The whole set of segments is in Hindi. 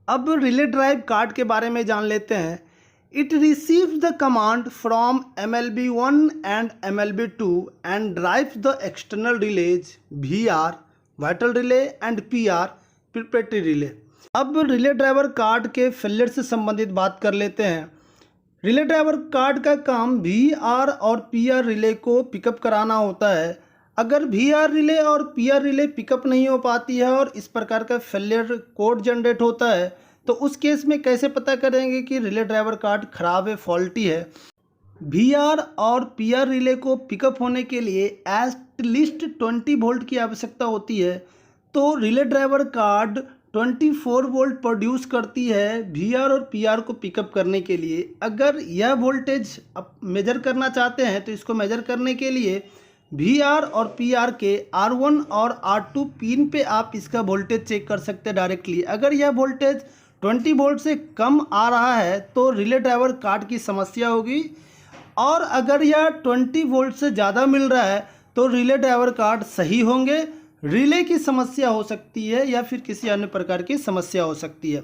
अब रिले ड्राइव कार्ड के बारे में जान लेते हैं। It receives the command from MLB1 and MLB2 and drives the external release VR vital relay and PR preparatory relay. अब रिले ड्राइवर कार्ड के फेलियर से संबंधित बात कर लेते हैं। रिले ड्राइवर कार्ड का काम VR और PR रिले को पिकअप कराना होता है। अगर VR रिले और PR रिले पिकअप नहीं हो पाती है और इस प्रकार का फेलियर कोड जनरेट होता है तो उस केस में कैसे पता करेंगे कि रिले ड्राइवर कार्ड ख़राब है, फॉल्टी है। VR और PR रिले को पिकअप होने के लिए एट लीस्ट 20 वोल्ट की आवश्यकता होती है, तो relay driver card 24 volt produce करती है VR और PR को पिकअप करने के लिए। अगर यह वोल्टेज आप मेजर करना चाहते हैं तो इसको मेजर करने के लिए VR और PR के R1 और R2 पिन पे आप इसका वोल्टेज चेक कर सकते हैं डायरेक्टली। अगर यह वोल्टेज 20 वोल्ट से कम आ रहा है तो रिले ड्राइवर कार्ड की समस्या होगी, और अगर यह 20 वोल्ट से ज़्यादा मिल रहा है तो रिले ड्राइवर कार्ड सही होंगे। रिले की समस्या हो सकती है या फिर किसी अन्य प्रकार की समस्या हो सकती है।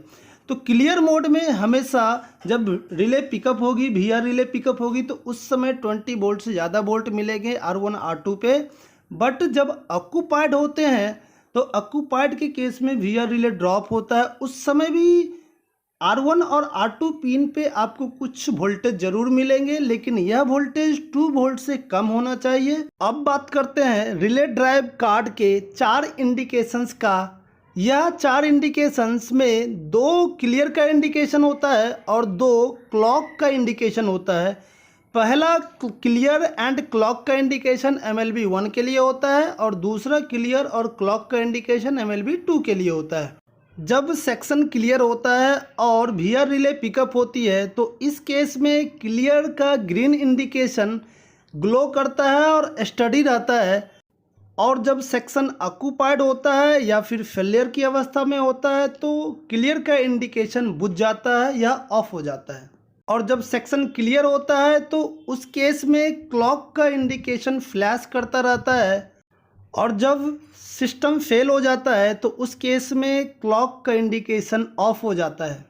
तो क्लियर मोड में हमेशा जब रिले पिकअप होगी, VR रिले पिकअप होगी, तो उस समय 20 वोल्ट से ज़्यादा वोल्ट मिलेंगे R1 R2 पे। बट जब ऑक्यूपाइड होते हैं तो ऑक्यूपाइड के केस में VR रिले ड्रॉप होता है, उस समय भी R1 और R2 पिन पे आपको कुछ वोल्टेज जरूर मिलेंगे, लेकिन यह वोल्टेज 2 वोल्ट से कम होना चाहिए। अब बात करते हैं रिले ड्राइव कार्ड के 4 इंडिकेशंस का। यह 4 इंडिकेशंस में 2 क्लियर का इंडिकेशन होता है और 2 क्लॉक का इंडिकेशन होता है। पहला क्लियर एंड क्लॉक का इंडिकेशन MLB1 के लिए होता है और दूसरा क्लियर और क्लॉक का इंडिकेशन MLB2 के लिए होता है। जब सेक्शन क्लियर होता है और VR रिले पिकअप होती है तो इस केस में क्लियर का ग्रीन इंडिकेशन ग्लो करता है और स्टडी रहता है, और जब सेक्शन ऑक्यूपाइड होता है या फिर फेलियर की अवस्था में होता है तो क्लियर का इंडिकेशन बुझ जाता है या ऑफ हो जाता है। और जब सेक्शन क्लियर होता है तो उस केस में क्लॉक का इंडिकेशन फ्लैश करता रहता है, और जब सिस्टम फेल हो जाता है तो उस केस में क्लॉक का इंडिकेशन ऑफ हो जाता है।